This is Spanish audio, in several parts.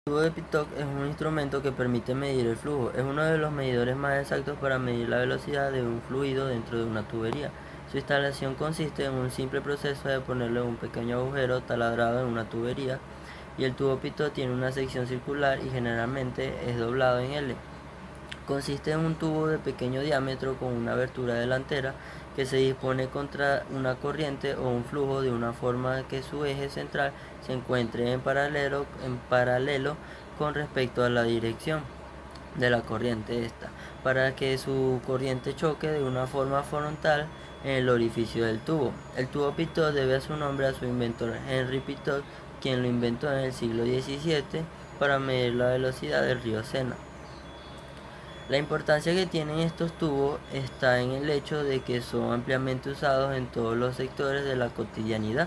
El tubo de Pitot es un instrumento que permite medir el flujo. Es uno de los medidores más exactos para medir la velocidad de un fluido dentro de una tubería. Su instalación consiste en un simple proceso de ponerle un pequeño agujero taladrado en una tubería, y el tubo Pitot tiene una sección circular y generalmente es doblado en L. Consiste en un tubo de pequeño diámetro con una abertura delantera que se dispone contra una corriente o un flujo de una forma que su eje central se encuentre en paralelo con respecto a la dirección de la corriente para que su corriente choque de una forma frontal en el orificio del tubo. El tubo Pitot debe su nombre a su inventor Henri Pitot, quien lo inventó en el siglo XVII para medir la velocidad del río Sena. La importancia que tienen estos tubos está en el hecho de que son ampliamente usados en todos los sectores de la cotidianidad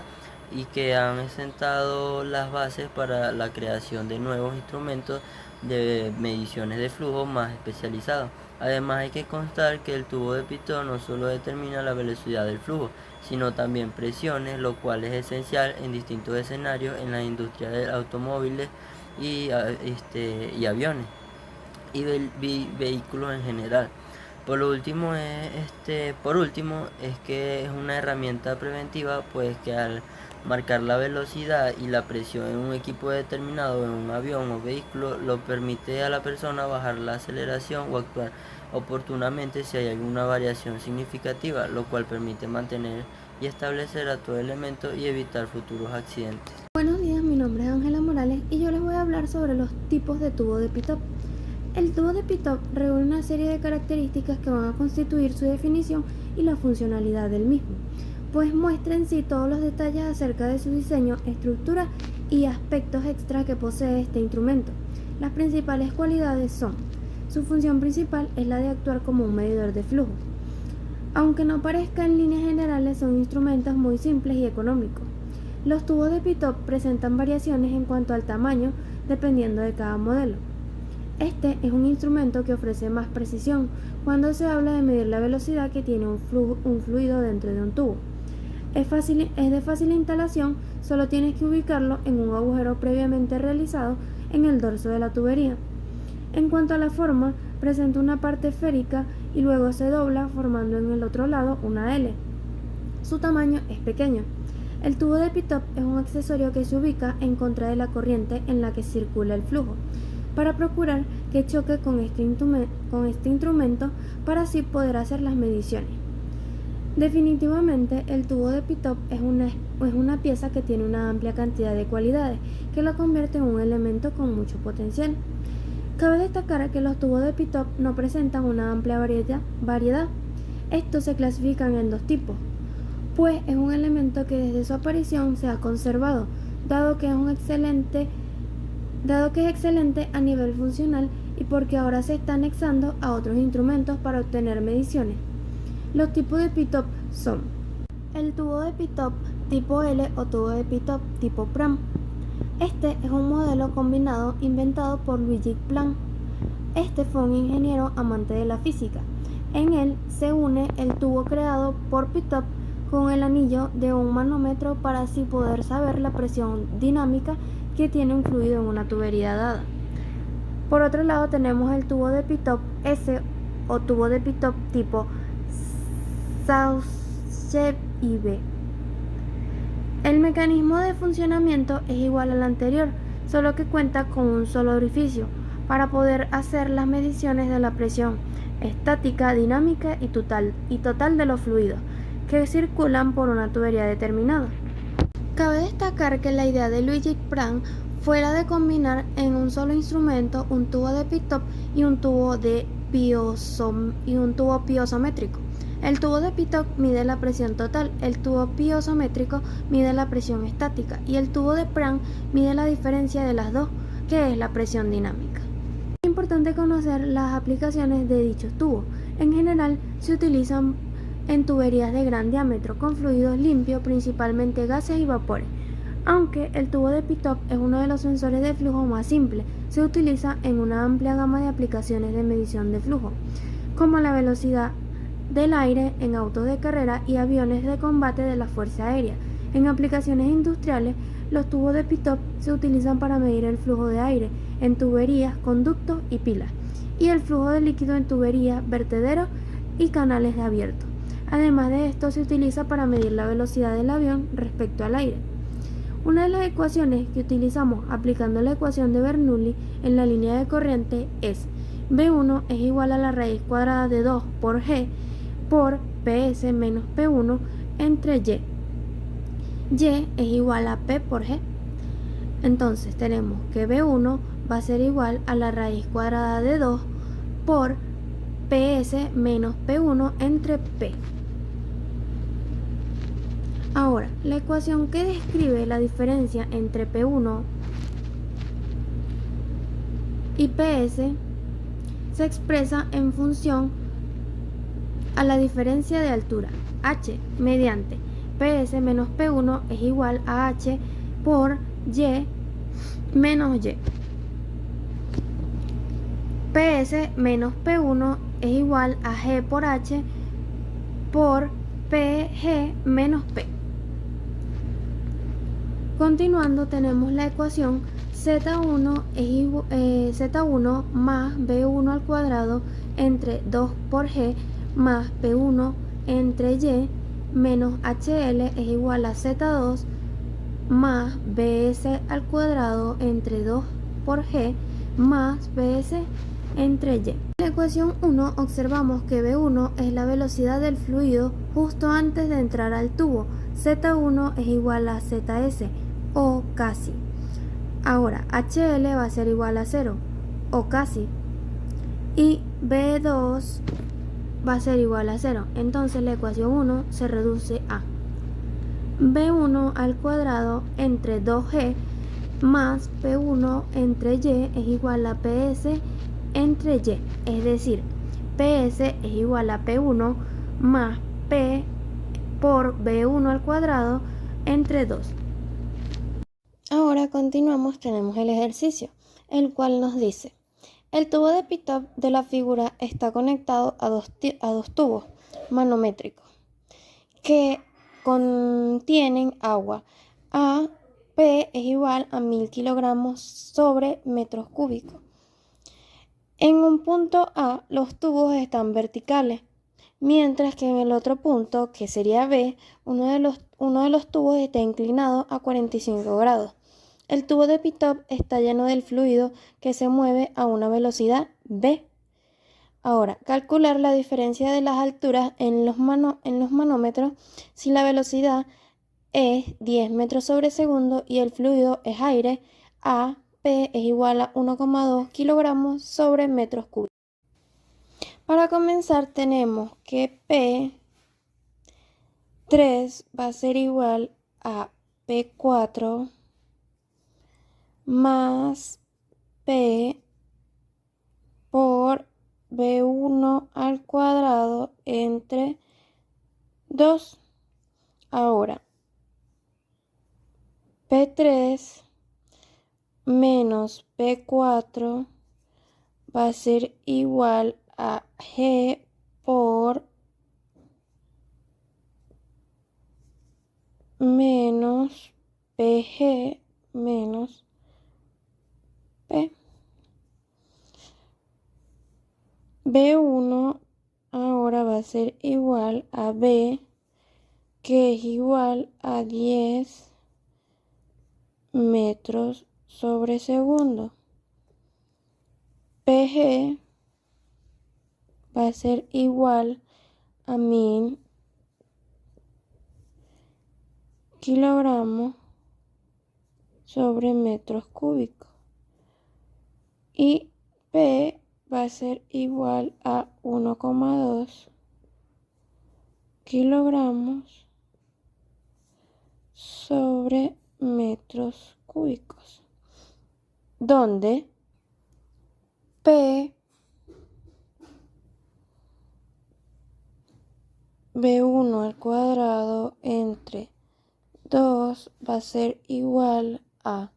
y que han sentado las bases para la creación de nuevos instrumentos de mediciones de flujo más especializados. Además, hay que constar que el tubo de Pitot no solo determina la velocidad del flujo, sino también presiones, lo cual es esencial en distintos escenarios en la industria de automóviles y aviones y vehículos en general. Por último es que es una herramienta preventiva, pues que al marcar la velocidad y la presión en un equipo determinado, en un avión o vehículo, lo permite a la persona bajar la aceleración o actuar oportunamente si hay alguna variación significativa, lo cual permite mantener y establecer a todo elemento y evitar futuros accidentes. Buenos días, mi nombre es Ángela Morales y yo les voy a hablar sobre los tipos de tubo de Pitot. El tubo de Pitot reúne una serie de características que van a constituir su definición y la funcionalidad del mismo, pues muestra en sí todos los detalles acerca de su diseño, estructura y aspectos extra que posee este instrumento. Las principales cualidades son: su función principal es la de actuar como un medidor de flujo. Aunque no parezca, en líneas generales son instrumentos muy simples y económicos. Los tubos de Pitot presentan variaciones en cuanto al tamaño dependiendo de cada modelo. Este es un instrumento que ofrece más precisión cuando se habla de medir la velocidad que tiene un fluido dentro de un tubo. Es de fácil instalación, solo tienes que ubicarlo en un agujero previamente realizado en el dorso de la tubería. En cuanto a la forma, presenta una parte esférica y luego se dobla formando en el otro lado una L. Su tamaño es pequeño. El tubo de Pitot es un accesorio que se ubica en contra de la corriente en la que circula el flujo, para procurar que choque con este instrumento para así poder hacer las mediciones. Definitivamente, el tubo de Pitot es una pieza que tiene una amplia cantidad de cualidades que lo convierte en un elemento con mucho potencial. Cabe destacar que los tubos de Pitot no presentan una amplia variedad. Estos se clasifican en dos tipos, pues es un elemento que desde su aparición se ha conservado, dado que es excelente a nivel funcional y porque ahora se está anexando a otros instrumentos para obtener mediciones. Los tipos de Pitot son: el tubo de Pitot tipo L o tubo de Pitot tipo Pram. Este es un modelo combinado inventado por Luigi Plan. Este fue un ingeniero amante de la física. En él se une el tubo creado por Pitot con el anillo de un manómetro para así poder saber la presión dinámica que tiene un fluido en una tubería dada. Por otro lado tenemos el tubo de Pitot S o tubo de Pitot tipo Saussure-IV. El mecanismo de funcionamiento es igual al anterior, solo que cuenta con un solo orificio para poder hacer las mediciones de la presión estática, dinámica y total de los fluidos que circulan por una tubería determinada. Cabe destacar que la idea de Luigi Pran fue la de combinar en un solo instrumento un tubo de Pitot y un tubo piezométrico. El tubo de Pitot mide la presión total, el tubo piezométrico mide la presión estática y el tubo de Pran mide la diferencia de las dos, que es la presión dinámica. Es importante conocer las aplicaciones de dichos tubos. En general se utilizan en tuberías de gran diámetro con fluidos limpios, principalmente gases y vapores. Aunque el tubo de Pitot es uno de los sensores de flujo más simples, se utiliza en una amplia gama de aplicaciones de medición de flujo, como la velocidad del aire en autos de carrera y aviones de combate de la Fuerza Aérea. En aplicaciones industriales, los tubos de Pitot se utilizan para medir el flujo de aire en tuberías, conductos y pilas, y el flujo de líquido en tuberías, vertederos y canales de abierto. Además de esto, se utiliza para medir la velocidad del avión respecto al aire. Una de las ecuaciones que utilizamos aplicando la ecuación de Bernoulli en la línea de corriente es B1 es igual a la raíz cuadrada de 2 por G por PS menos P1 entre Y. Y es igual a P por G. Entonces tenemos que B1 va a ser igual a la raíz cuadrada de 2 por PS menos P1 entre P. Ahora, la ecuación que describe la diferencia entre P1 y PS se expresa en función a la diferencia de altura, h, mediante PS menos P1 es igual a h por Y menos Y. PS menos P1 es igual a G por H por PG menos P. Continuando, tenemos la ecuación Z1 más B1 al cuadrado entre 2 por G más P1 entre Y menos HL es igual a Z2 más BS al cuadrado entre 2 por G más BS entre Y. En la ecuación 1 observamos que B1 es la velocidad del fluido justo antes de entrar al tubo. Z1 es igual a ZS o casi. Ahora HL va a ser igual a 0 o casi. Y B2 va a ser igual a 0. Entonces la ecuación 1 se reduce a B1 al cuadrado entre 2G más P1 entre Y es igual a PS entre Y, es decir, PS es igual a P1 más P por B1 al cuadrado entre 2. Ahora continuamos, tenemos el ejercicio, el cual nos dice, el tubo de Pitop de la figura está conectado a dos tubos manométricos que contienen agua. A P es igual a 1000 kilogramos sobre metros cúbicos. En un punto A, los tubos están verticales, mientras que en el otro punto, que sería B, uno de los tubos está inclinado a 45 grados. El tubo de Pitop está lleno del fluido que se mueve a una velocidad V. Ahora, calcular la diferencia de las alturas en los manómetros si la velocidad es 10 metros sobre segundo y el fluido es aire. A P es igual a 1,2 kilogramos sobre metros cúbicos. Para comenzar tenemos que P3 va a ser igual a P4 más P por B1 al cuadrado entre 2. Ahora, P3 menos P4 va a ser igual a G por menos PG menos P. B1 ahora va a ser igual a B, que es igual a 10 metros sobre segundo. PG va a ser igual a 1000 kilogramos sobre metros cúbicos. Y P va a ser igual a 1,2 kilogramos sobre metros cúbicos, donde P B1 al cuadrado entre 2 va a ser igual a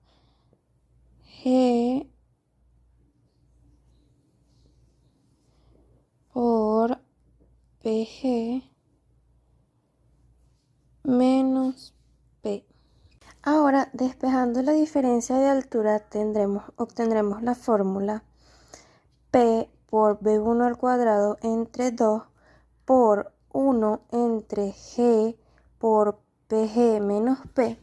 G por PG menos P. Ahora Despejando la diferencia de altura obtendremos la fórmula P por B1 al cuadrado entre 2 por 1 entre G por PG menos P.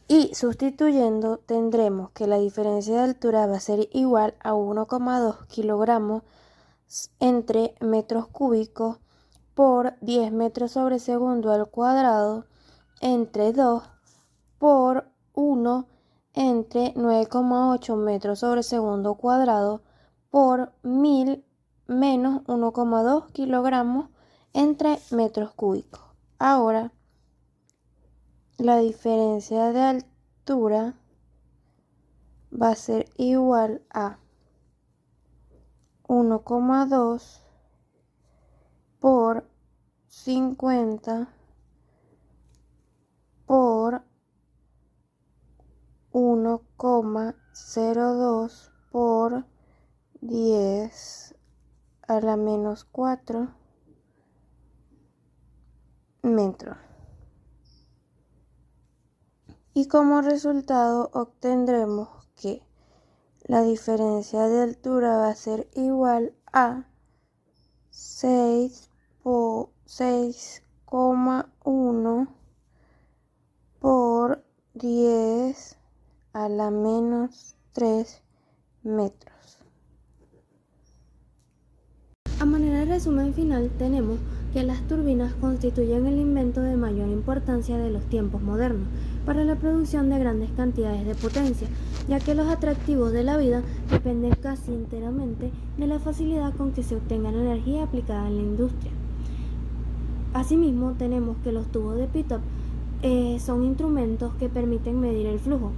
Y sustituyendo tendremos que la diferencia de altura va a ser igual a 1,2 kilogramos entre metros cúbicos por 10 metros sobre segundo al cuadrado entre 2 por 1 entre 9,8 metros sobre segundo cuadrado por 1000 menos 1,2 kilogramos entre metros cúbicos. Ahora, la diferencia de altura va a ser igual a 1,2 por 50 por 1,02 por 10 a la menos 4 metros. Y como resultado obtendremos que la diferencia de altura va a ser igual a 6,1 por 10 a la menos 3 metros. A manera de resumen final tenemos que las turbinas constituyen el invento de mayor importancia de los tiempos modernos para la producción de grandes cantidades de potencia, ya que los atractivos de la vida dependen casi enteramente de la facilidad con que se obtenga la energía aplicada en la industria. Asimismo, tenemos que los tubos de Pitop son instrumentos que permiten medir el flujo.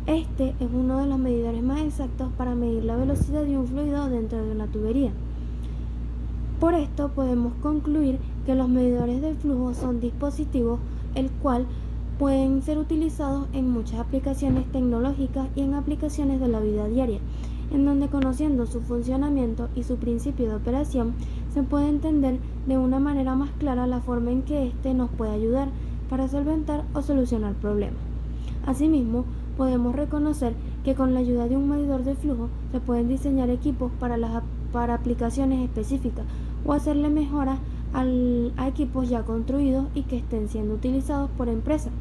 Este es uno de los medidores más exactos para medir la velocidad de un fluido dentro de una tubería. Por esto podemos concluir que los medidores del flujo son dispositivos el cual pueden ser utilizados en muchas aplicaciones tecnológicas y en aplicaciones de la vida diaria, en donde conociendo su funcionamiento y su principio de operación se puede entender de una manera más clara la forma en que éste nos puede ayudar para solventar o solucionar problemas. Asimismo, podemos reconocer que con la ayuda de un medidor de flujo se pueden diseñar equipos para aplicaciones específicas o hacerle mejoras a equipos ya construidos y que estén siendo utilizados por empresas,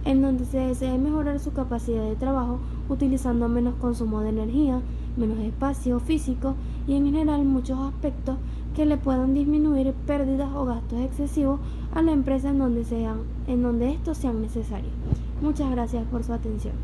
en donde se desee mejorar su capacidad de trabajo utilizando menos consumo de energía, menos espacio físico y en general muchos aspectos que le puedan disminuir pérdidas o gastos excesivos a la empresa en donde estos sean necesarios. Muchas gracias por su atención.